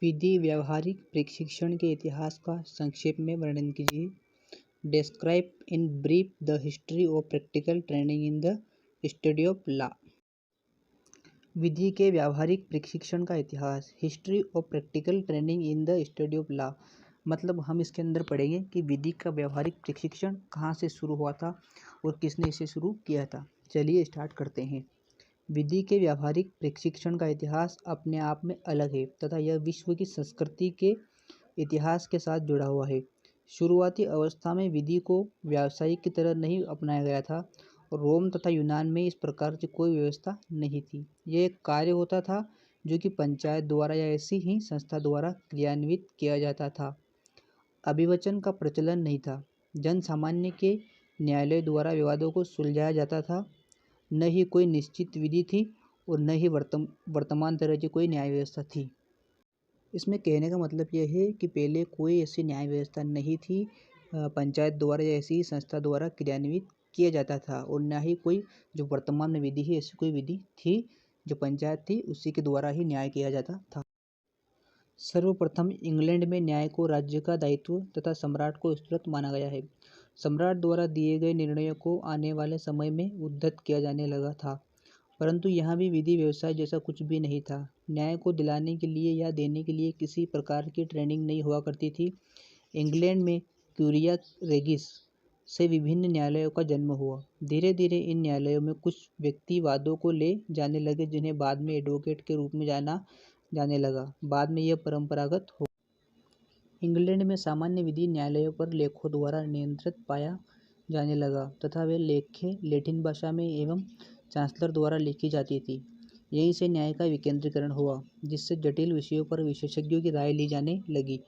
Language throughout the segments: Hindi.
विधि व्यावहारिक प्रशिक्षण के इतिहास का संक्षेप में वर्णन कीजिए। Describe in brief the history of practical training in the study of law. विधि के व्यावहारिक प्रशिक्षण का इतिहास, history of practical training in the study of law. मतलब हम इसके अंदर पढ़ेंगे कि विधि का व्यावहारिक प्रशिक्षण कहाँ से शुरू हुआ था और किसने इसे शुरू किया था। चलिए स्टार्ट करते हैं। विधि के व्यावहारिक प्रशिक्षण का इतिहास अपने आप में अलग है तथा यह विश्व की संस्कृति के इतिहास के साथ जुड़ा हुआ है। शुरुआती अवस्था में विधि को व्यावसायिक की तरह नहीं अपनाया गया था और रोम तथा यूनान में इस प्रकार की कोई व्यवस्था नहीं थी। यह एक कार्य होता था जो कि पंचायत द्वारा या ऐसी ही संस्था द्वारा क्रियान्वित किया जाता था। अभिवचन का प्रचलन नहीं था। जन सामान्य के न्यायालय द्वारा विवादों को सुलझाया जाता था। न ही कोई निश्चित विधि थी और न ही वर्तमान तरह की कोई न्याय व्यवस्था थी। इसमें कहने का मतलब यह है कि पहले कोई ऐसी न्याय व्यवस्था नहीं थी, पंचायत द्वारा या ऐसी संस्था द्वारा क्रियान्वित किया जाता था और न ही कोई जो वर्तमान में विधि है ऐसी कोई विधि थी जो पंचायत थी उसी के द्वारा ही न्याय किया जाता था। सर्वप्रथम इंग्लैंड में न्याय को राज्य का दायित्व तथा सम्राट को स्तुत माना गया है। सम्राट द्वारा दिए गए निर्णयों को आने वाले समय में उद्धत किया जाने लगा था, परंतु यहाँ भी विधि व्यवसाय जैसा कुछ भी नहीं था। न्याय को दिलाने के लिए या देने के लिए किसी प्रकार की ट्रेनिंग नहीं हुआ करती थी। इंग्लैंड में क्यूरिया रेगिस से विभिन्न न्यायालयों का जन्म हुआ। धीरे धीरे इन न्यायालयों में कुछ व्यक्तिवादों को ले जाने लगे जिन्हें बाद में एडवोकेट के रूप में जाना जाने लगा। बाद में यह परंपरागत हो। इंग्लैंड में सामान्य विधि न्यायालयों पर लेखों द्वारा नियंत्रित पाया जाने लगा तथा वे लेखें लैटिन भाषा में एवं चांसलर द्वारा लिखी जाती थी। यहीं से न्याय का विकेंद्रीकरण हुआ, जिससे जटिल विषयों पर विशेषज्ञों की राय ली जाने लगी,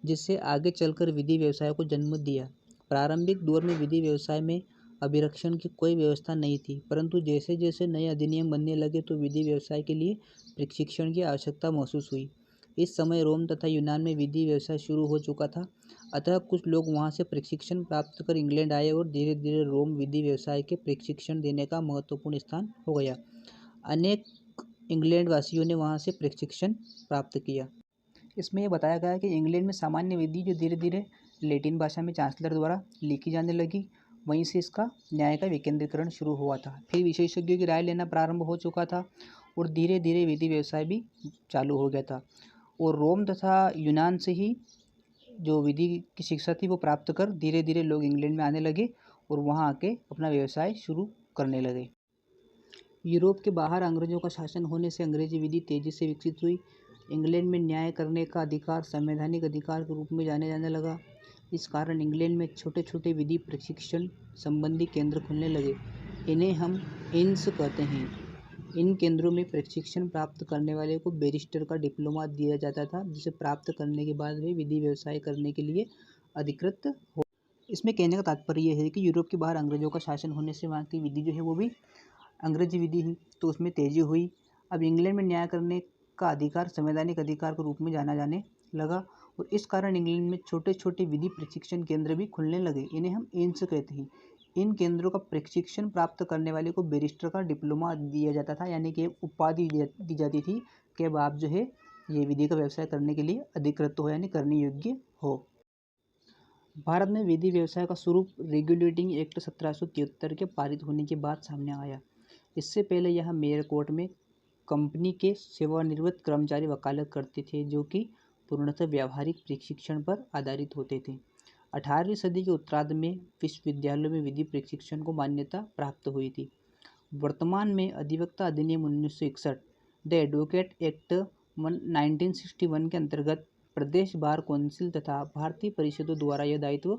जिससे आगे चलकर विधि व्यवसाय को जन्म दिया। प्रारंभिक दौर में विधि व्यवसाय में अभिरक्षण की कोई व्यवस्था नहीं थी, परंतु जैसे जैसे नए अधिनियम बनने लगे तो विधि व्यवसाय के लिए प्रशिक्षण की आवश्यकता महसूस हुई। इस समय रोम तथा यूनान में विधि व्यवसाय शुरू हो चुका था, अतः कुछ लोग वहां से प्रशिक्षण प्राप्त कर इंग्लैंड आए और धीरे धीरे रोम विधि व्यवसाय के प्रशिक्षण देने का महत्वपूर्ण स्थान हो गया। अनेक इंग्लैंड वासियों ने वहां से प्रशिक्षण प्राप्त किया। इसमें यह बताया गया कि इंग्लैंड में सामान्य विधि जो धीरे धीरे लैटिन भाषा में चांसलर द्वारा लिखी जाने लगी, वहीं से इसका न्याय का विकेंद्रीकरण शुरू हुआ था। फिर विशेषज्ञों की राय लेना प्रारंभ हो चुका था और धीरे धीरे विधि व्यवसाय भी चालू हो गया था और रोम तथा यूनान से ही जो विधि की शिक्षा थी वो प्राप्त कर धीरे धीरे लोग इंग्लैंड में आने लगे और वहाँ आके अपना व्यवसाय शुरू करने लगे। यूरोप के बाहर अंग्रेजों का शासन होने से अंग्रेजी विधि तेजी से विकसित हुई। इंग्लैंड में न्याय करने का अधिकार संवैधानिक अधिकार के रूप में जाने लगा। इस कारण इंग्लैंड में छोटे छोटे विधि प्रशिक्षण संबंधी केंद्र खुलने लगे। इन्हें हम इंस कहते हैं। इन केंद्रों में प्रशिक्षण प्राप्त करने वाले को बैरिस्टर का डिप्लोमा दिया जाता था, जिसे प्राप्त करने के बाद वे विधि व्यवसाय करने के लिए अधिकृत हो। इसमें कहने का तात्पर्य यह है कि यूरोप के बाहर अंग्रेजों का शासन होने से वहाँ की विधि जो है वो भी अंग्रेजी विधि ही, तो उसमें तेजी हुई। अब इंग्लैंड में न्याय करने का अधिकार संवैधानिक अधिकार के रूप में जाने लगा और इस कारण इंग्लैंड में छोटे छोटे विधि प्रशिक्षण केंद्र भी खुलने लगे। इन्हें हम इंस कहते हैं। इन केंद्रों का प्रशिक्षण प्राप्त करने वाले को बैरिस्टर का डिप्लोमा दिया जाता था, यानी कि उपाधि दी जाती थी कि अब आप जो है ये विधि का व्यवसाय करने के लिए अधिकृत हो, यानी करने योग्य हो। भारत में विधि व्यवसाय का स्वरूप रेगुलेटिंग एक्ट 1773 के पारित होने के बाद सामने आया। इससे पहले यह मेयर कोर्ट में कंपनी के सेवानिवृत्त कर्मचारी वकालत करते थे, जो कि पूर्णतः व्यावहारिक प्रशिक्षण पर आधारित होते थे। 18वीं सदी के उत्तरार्ध में विश्वविद्यालयों में विधि प्रशिक्षण को मान्यता प्राप्त हुई थी। वर्तमान में अधिवक्ता अधिनियम 1961, द एडवोकेट एक्ट 1961 के अंतर्गत प्रदेश बार कौंसिल तथा भारतीय परिषदों द्वारा यह दायित्व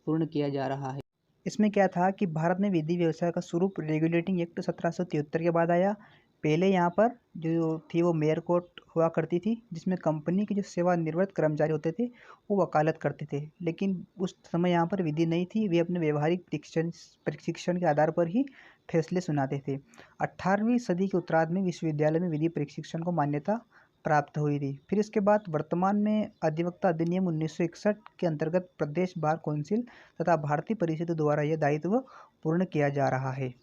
पूर्ण किया जा रहा है। इसमें क्या था कि भारत में विधि व्यवसाय का स्वरूप रेगुलेटिंग एक्ट 1773 के बाद आया। पहले यहाँ पर जो थी वो मेयर कोर्ट हुआ करती थी, जिसमें कंपनी के जो सेवानिवृत्त कर्मचारी होते थे वो वकालत करते थे, लेकिन उस समय यहाँ पर विधि नहीं थी। वे अपने व्यवहारिक प्रशिक्षण के आधार पर ही फैसले सुनाते थे। 18वीं सदी के उत्तरार्ध में विश्वविद्यालय में विधि प्रशिक्षण को मान्यता प्राप्त हुई थी। फिर इसके बाद वर्तमान में अधिवक्ता अधिनियम 1961 के अंतर्गत प्रदेश बार कौंसिल तथा भारतीय परिषद द्वारा यह दायित्व पूर्ण किया जा रहा है।